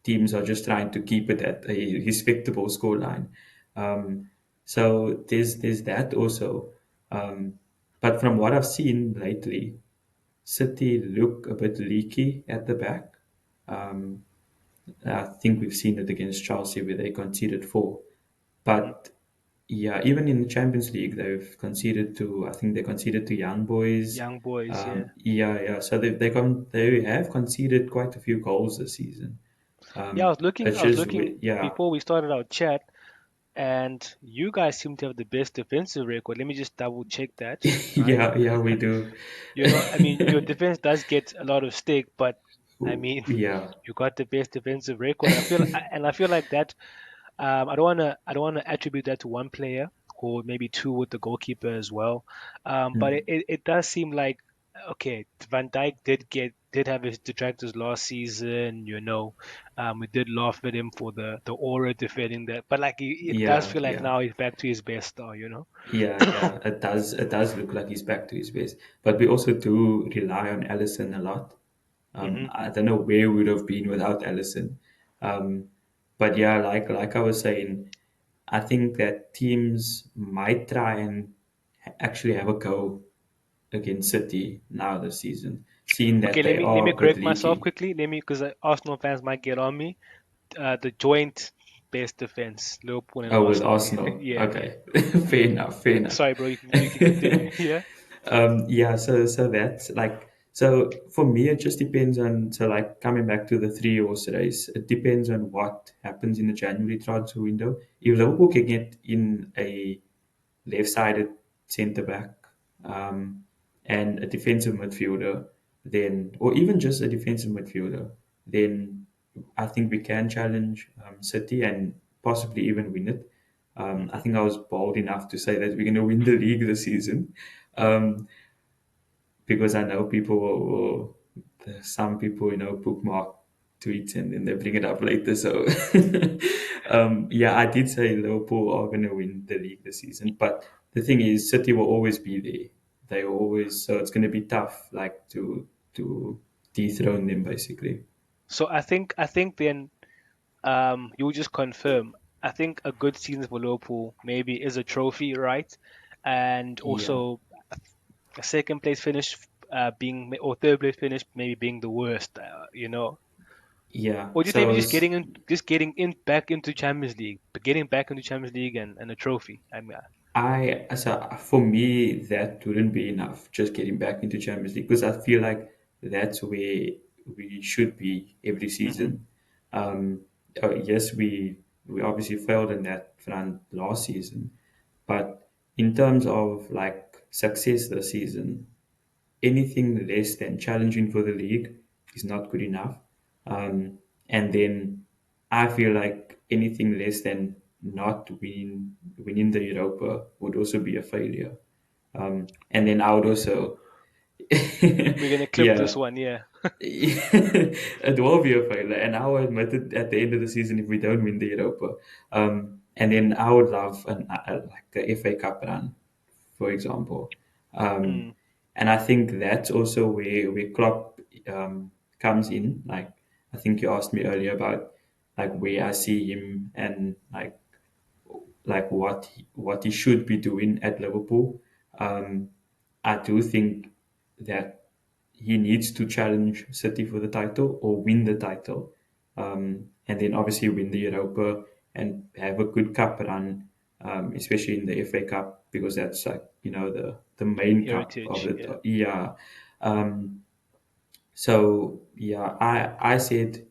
teams are just trying to keep it at a respectable scoreline. So there's that also. Um, but from what I've seen lately, City look a bit leaky at the back. Um, I think we've seen it against Chelsea where they conceded four. mhm. But yeah, even in the Champions League, they've conceded to. I think they conceded to Young Boys. Young boys, yeah. Yeah, yeah. So they have conceded quite a few goals this season. Yeah, It's I was just looking yeah, before we started our chat, and you guys seem to have the best defensive record. Let me just double check that, right? yeah, yeah. We do. I mean, your defense does get a lot of stake, but I mean, Yeah, you got the best defensive record. I feel like that. I don't wanna attribute that to one player or maybe two with the goalkeeper as well. But it does seem like okay, Van Dijk did have his detractors last season. We did laugh at him for the aura defending that, but like it does yeah, feel like yeah. now he's back to his best star. Yeah, yeah, it does. It does look like he's back to his best, but we also do rely on Allison a lot. Hmm. I don't know where we would have been without Allison. Um, but yeah, like I was saying, I think that teams might try and actually have a go against City now this season, seeing Okay, that they let me are a bit correct myself leaky. quickly. Because Arsenal fans might get on me. The joint best defense, Liverpool and Oh, with Arsenal. Arsenal. Yeah, yeah. Okay, fair enough, fair enough. Sorry, bro. You can continue. Yeah. Yeah, so that's like so for me it just depends on so like coming back to the 3 horse race, it depends on what happens in the January transfer window. If Liverpool can get in a left-sided centre back, and a defensive midfielder, then or even just a defensive midfielder, then I think we can challenge City and possibly even win it. I Hmm. think I was bold enough to say that we're going to win the league this season. Um, because I know people will some people, bookmark tweets and then they bring it up later. So, yeah, I did say Liverpool are going to win the league this season, but the thing is, City will always be there. They always so it's going to be tough, like to dethrone them, basically. So I think then you just confirm. I think a good season for Liverpool maybe is a trophy, right? And Yeah, also a second place finish being or third place finish maybe being the worst. yeah. Or do you think maybe So just getting in back into Champions League, but getting back into Champions League and a trophy. I mean, so for me, that wouldn't be enough. Just getting back into Champions League because I feel like that's where we should be every hmm. season. Um, yes, we obviously failed in that front last season, but in terms of like success this season, anything less than challenging for the league is not good enough. And then I feel like anything less than not winning the Europa would also be a failure. And then I would also, We're gonna clip this yeah, one, yeah. it will be a failure, and I will admit it at the end of the season if we don't win the Europa. And then I would love like a FA Cup run, for example. Um, Mm, and I think that's also where Klopp comes in. Like I think you asked me earlier about like where I see him and like what he should be doing at Liverpool. Um, I do think that he needs to challenge City for the title or win the title, and then obviously win the Europa and have a good cup run, especially in the FA Cup because that's like the main cup of heritage, it. yeah. Yeah. Um, so yeah, I said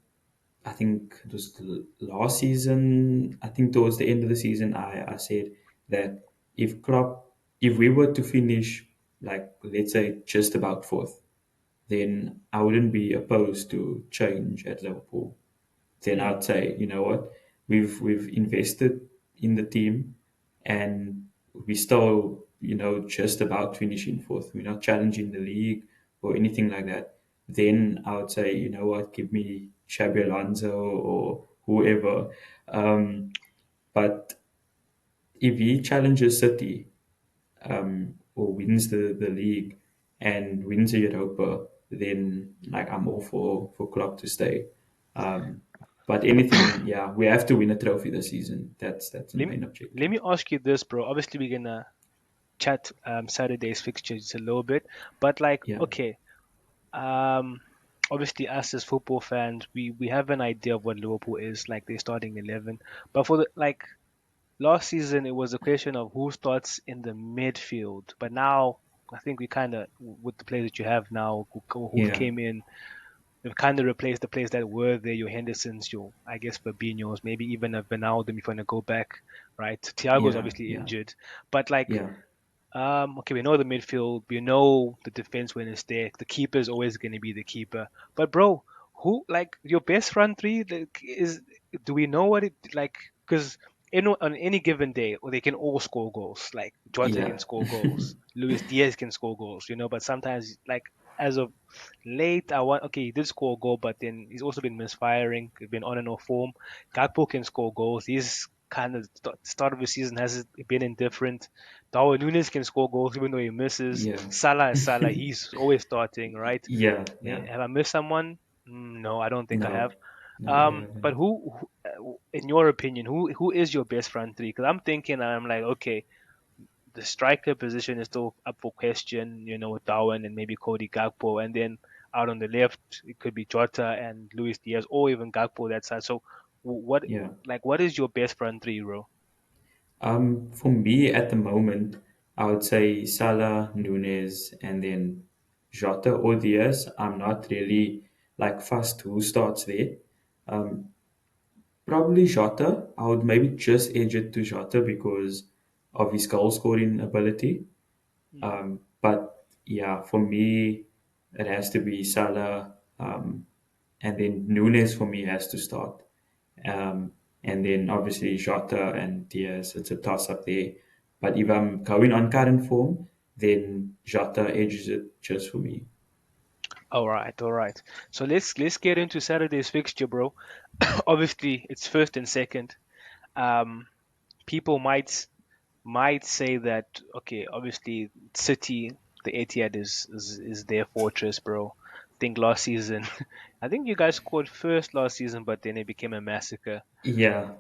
I think it was the last season. I think towards the end of the season, I said that if Klopp if we were to finish, like, let's say, just about fourth, then I wouldn't be opposed to change at Liverpool. Then Mm. I'd say, you know what, we've invested in the team, and we still, just about finishing fourth. We're not challenging the league or anything like that. Then I would say, you know what, give me Xabi Alonso or whoever. But if he challenges City, or wins the league and wins a Europa, then like I'm all for Klopp to stay. Um, but anything, yeah, we have to win a trophy this season. That's the Let me main let objective. me ask you this, bro. Obviously, we're gonna chat Saturday's fixtures a little bit, but like, Yeah, okay, um, obviously us as football fans, we have an idea of what Liverpool is like. They're starting 11, but for the like last season, it was a question of who starts in the midfield. But now, I think we kind of, with the players that you have now, who've yeah, came in, we've kind of replaced the players that were there. Your Hendersons, your I guess Fabinho's, maybe even a Ronaldo if you want to go back, right? Thiago's yeah, obviously yeah, injured, but like yeah, okay, we know the midfield, we know the defense when it's there. The keeper is always going to be the keeper. But bro, who like your best front three? Like, do we know what it like? Because on any given day, or they can all score goals. Like Jota yeah, can score goals, Luis Diaz can score goals. But sometimes like as of late, I want okay, he did score a goal, but then he's also been misfiring, been on and off form. Gakpo can score goals. He's kind of start of the season has been indifferent. Darwin Nunes can score goals even though he misses. yeah, Salah is Salah. He's always starting, right? yeah, yeah. Have I missed someone? No, I don't think I No, have. no, you But haven't. in your opinion, who is your best front three? Because I'm thinking, I'm like, okay, the striker position is still up for question, with Darwin and maybe Cody Gakpo, and then out on the left, it could be Jota and Luis Diaz, or even Gakpo that side. So, Yeah. what is your best front three, bro? For me at the moment, I would say Salah, Nunes, and then Jota or Diaz. I'm not really like fast who starts there. Um, Probably Jota. I would maybe just edge it to Jota because of his goal scoring ability. Mm. But yeah, for me, it has to be Salah, and then Nunes for me has to start. Um, and then obviously Jota and Diaz, it's a toss up there. But if I'm going on current form, then Jota edges it just for me. All right, all right. So let's get into Saturday's fixture, bro. Obviously, it's first and second. Um, People might say that okay, obviously City, the Etihad is their fortress, bro. I think last season, I think you guys scored first last season, but then it became a massacre. Yeah.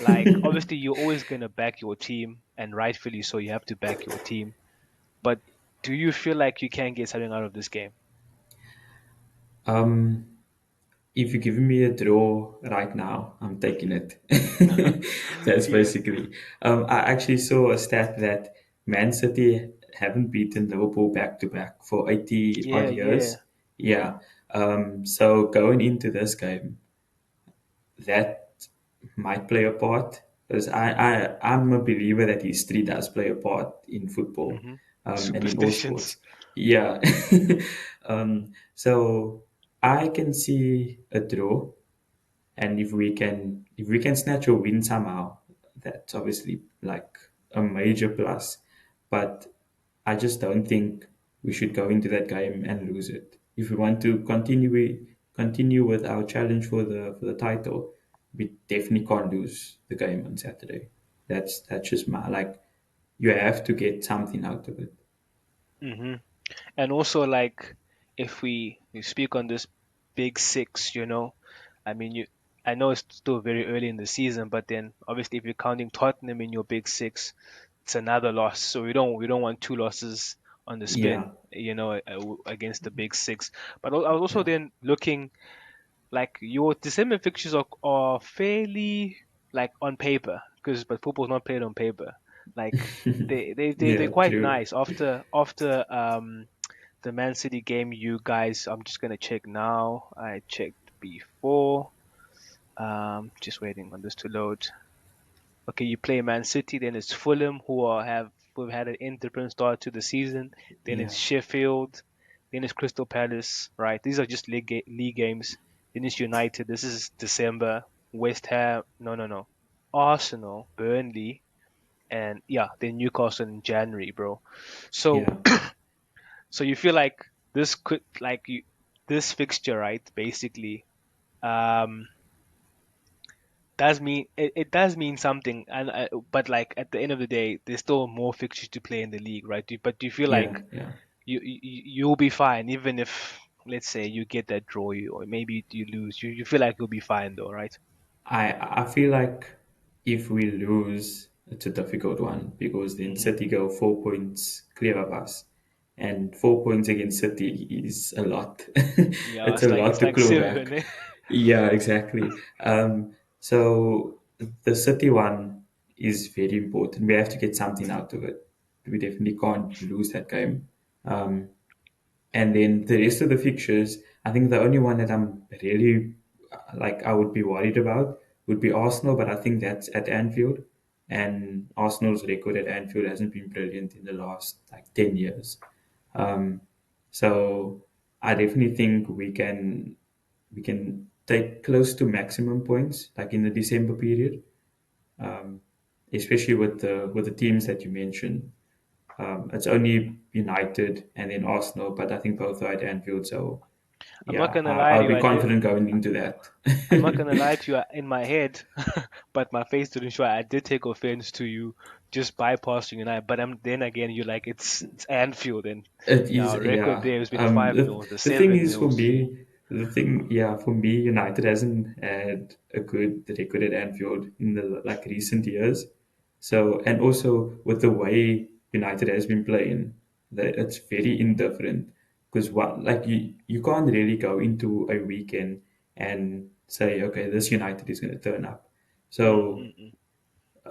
Like obviously, you're always gonna back your team, and rightfully so. You have to back your team. But do you feel like you can get something out of this game? um, if you're giving me a draw right now, I'm taking it. That's Yeah. basically. I actually saw a stat that Man City haven't beaten Liverpool back to back for 80 Yeah, odd yeah. years. Yeah. So going into this game, that might play a part because I'm a believer that history does play a part in football, hmm and in all Superstitions. sports. Yeah. So I can see a draw, and if we can snatch a win somehow, that's obviously like a major plus. But I just don't think we should go into that game and lose it. If we want to continue with our challenge for the title, we definitely can't lose the game on Saturday. That's just my like. You have to get something out of it. hmm And also, like, if we speak on this big six, I mean, I know it's still very early in the season, but then obviously, if you're counting Tottenham in your big six, it's another loss. So we don't want two losses on the Yeah, spin, against the big six. But I was also yeah, then looking like your December fixtures are fairly like on paper, but football's not played on paper. Like they're yeah. quite True. nice after the Man City game, you guys, I'm just gonna check now. I checked before. Just waiting on this to load. Okay, you play Man City, then it's Fulham who have We've had an indifferent start to the season. Then Yeah, it's Sheffield. Then it's Crystal Palace. Right? These are just league games. Then it's United. This is December. West Ham. No, no, no. Arsenal, Burnley, and yeah, then Newcastle in January, bro. So yeah, so you feel like this could like you this fixture, right? Basically, um, it does mean something, and but like at the end of the day, there's still more fixtures to play in the league, right? But do you feel yeah, like yeah. you'll be fine even if let's say you get that draw, or maybe you lose, you feel like you'll be fine though, right? I feel like if we lose, it's a difficult one because then Hmm. City go 4 points clear of us, and 4 points against City is a lot. Yeah, It's a lot it's to like claw seven. back. Eh? Yeah, exactly. So the City one is very important. We have to get something out of it. We definitely can't lose that game. Um, and then the rest of the fixtures, I think the only one that I'm really like I would be worried about would be Arsenal, but I think that's at Anfield, and Arsenal's record at Anfield hasn't been brilliant in the last like 10 years. Um, so I definitely think we can take close to maximum points like in the December period, um, especially with the teams that you mentioned. It's only United and then Arsenal, but I think both are at Anfield. So I'm not yeah, gonna lie to I'll you, be confident going into that. I'm not gonna lie to you. In my head, but my face didn't show. I did take offense to you just bypassing United. But then again, you're like it's Anfield, and It yeah, is, our record yeah. there has been 5-0, the The thing seven is for 0 See, me, yeah, for me, United hasn't had a good record at Anfield in the like recent years. So, and also with the way United has been playing, that it's very indifferent because what, like you can't really go into a weekend and say, okay, this United is going to turn up. So,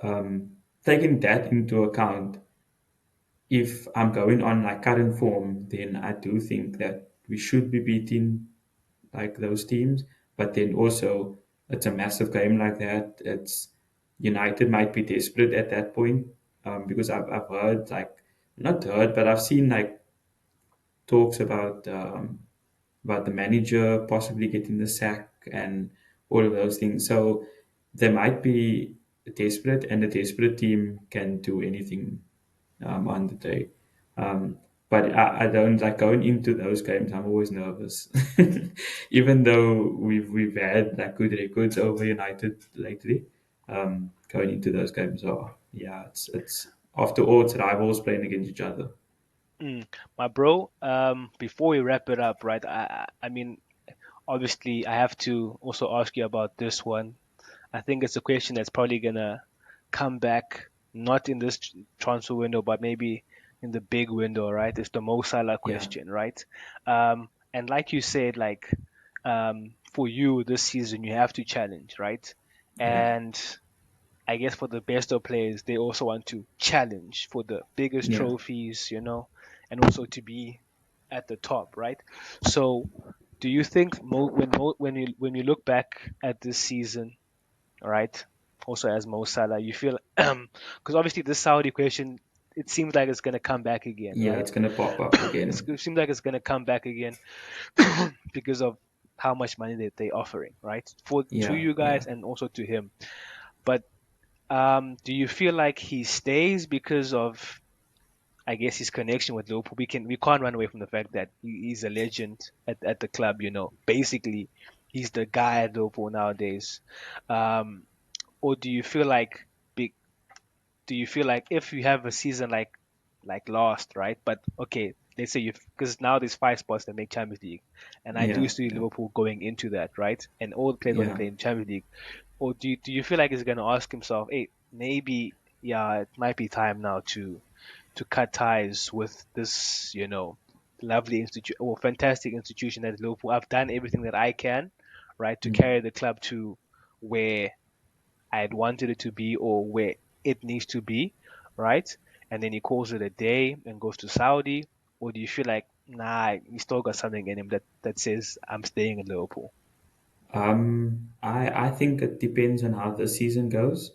mm. taking that into account, if I'm going on like current form, then I do think that we should be beating like those teams. But then also, it's a massive game like that. It's United might be desperate at that point, because I've heard like not heard, but I've seen like talks about the manager possibly getting the sack and all of those things. So they might be desperate, and a desperate team can do anything on the day. Um, but I don't like going into those games. I'm always nervous, even though we've had like good records over United lately. Going into those games are yeah, it's after all it's rivals playing against each other. My bro. Before we wrap it up, right? I mean, obviously, I have to also ask you about this one. I think it's a question that's probably gonna come back not in this transfer window, but maybe in the big window, right? It's the Mo Salah Yeah, question, right? And like you said, like for you this season, you have to challenge, right? yeah, And I guess for the best of players, they also want to challenge for the biggest yeah. trophies, and also to be at the top, right? So, do you think when you look back at this season, all right? Also, as Mo Salah, you feel because obviously this Saudi question, it seems like it's gonna come back again, Yeah, right? it's gonna pop up again. It seems like it's gonna come back again because of how much money that they're offering, right? For to Yeah, you yeah. guys and also to him. But do you feel like he stays because of, I guess, his connection with Liverpool? We can't run away from the fact that he's a legend at the club. Basically, he's the guy at Liverpool nowadays. Um, or do you feel like if you have a season like last, right? But okay, let's say you, because now there's 5 spots that make Champions League, and I do Yeah, see yeah, Liverpool going into that, right? And all the players want to yeah. play in Champions League. Or do you feel like he's gonna ask himself, hey, maybe yeah, it might be time now to cut ties with this, lovely institution or fantastic institution that is Liverpool. I've done everything that I can, right, to Mm. carry the club to where I had wanted it to be or where it needs to be, right? And then he calls it a day and goes to Saudi. Or do you feel like, nah, he still got something in him that says I'm staying in Liverpool? I think it depends on how the season goes.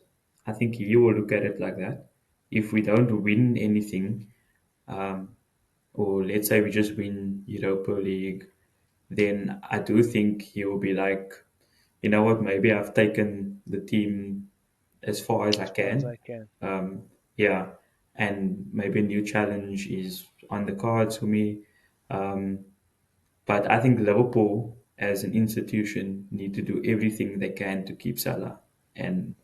I think you will look at it like that. if we don't win anything, um, or let's say we just win Europa League, then I do think he will be like, you know what, maybe I've taken the team as far as I as far as can. I can. Um, yeah, and maybe a new challenge is on the cards for me. Um, but I think Liverpool as an institution need to do everything they can to keep Salah. And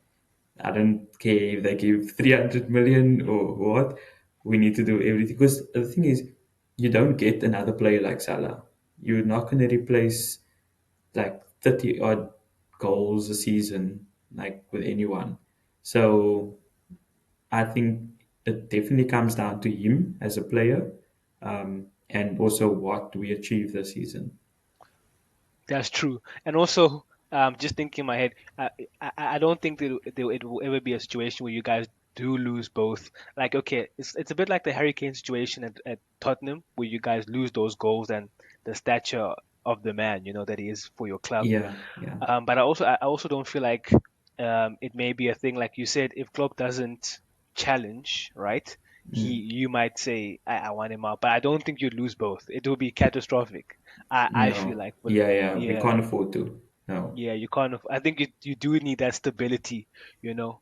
I don't care if they give 300 million or what. We need to do everything. Because the thing is, you don't get another player like Salah. You're not going to replace like 30 odd goals a season like with anyone. So I think it definitely comes down to him as a player, and also what we achieve this season. That's true. And also, just thinking in my head, I don't think that it will ever be a situation where you guys do lose both. Like, okay, it's a bit like the Harry Kane situation at Tottenham, where you guys lose those goals and the stature of the man, that he is for your club. Yeah, yeah. But I also don't feel like it may be a thing like you said. If Klopp doesn't challenge, right, you might say I want him out. But I don't think you'd lose both. It would be catastrophic. I feel No. like, but Yeah, yeah. We yeah, can't afford to. No. yeah, you kind of. I think you do need that stability, you know.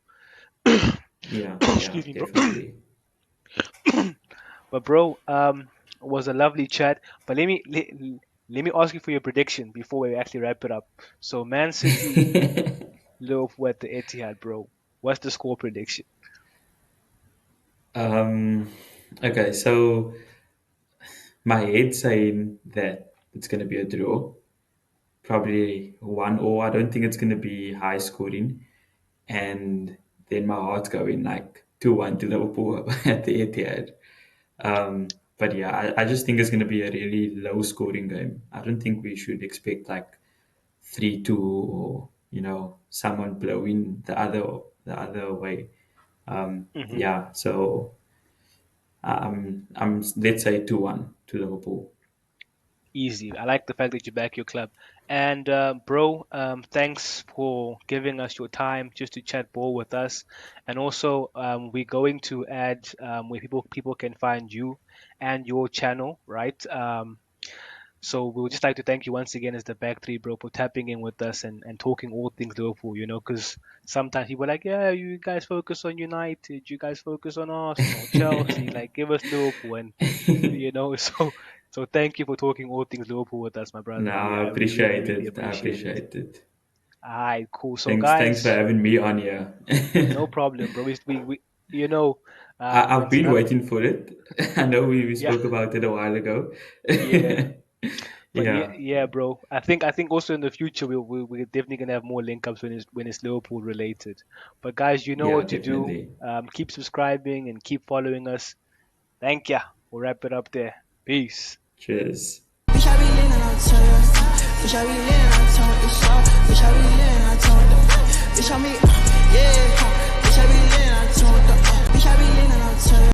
Yeah, yeah, Excuse me, bro. definitely. But bro, it was a lovely chat. But let me ask you for your prediction before we actually wrap it up. So Man City, Liverpool at the Etihad, bro. What's the score prediction? um, okay, so my head's saying that it's going to be a draw, probably 1-0. I don't think it's going to be high scoring. And then my heart's going like 2-1 to Liverpool at the Etihad. But yeah, I just think it's going to be a really low scoring game. I don't think we should expect like 3-2 or, someone blowing the other way. Hmm. Yeah, so let's say 2-1 to Liverpool. Easy. I like the fact that you back your club. And bro, thanks for giving us your time just to chat ball with us. And also, we're going to add where people can find you and your channel, right? So we would just like to thank you once again as the back three, bro, for tapping in with us and talking all things Liverpool, because sometimes people are like, yeah, you guys focus on United, you guys focus on Arsenal, Chelsea, like give us Liverpool, and so thank you for talking all things Liverpool with us, my No, brother. We I I, we really appreciate really it. I appreciate it. appreciate it. All right, cool. So Thanks for guys, having me on here. no problem, bro. We you know, I've it's been another waiting for it. I know we yeah spoke about it a while ago. yeah. But yeah, Yeah, yeah, bro. I think also in the future we're definitely gonna have more link ups when it's Liverpool related. But guys, you know yeah, what to do. definitely. Keep subscribing and keep following us. Thank ya. We'll wrap it up there. Peace. Cheers. Bitch, I be leaning, I tell ya. Bitch, I be leaning, I tell you it's all. Bitch, I be leaning, I tell you. Bitch, I be.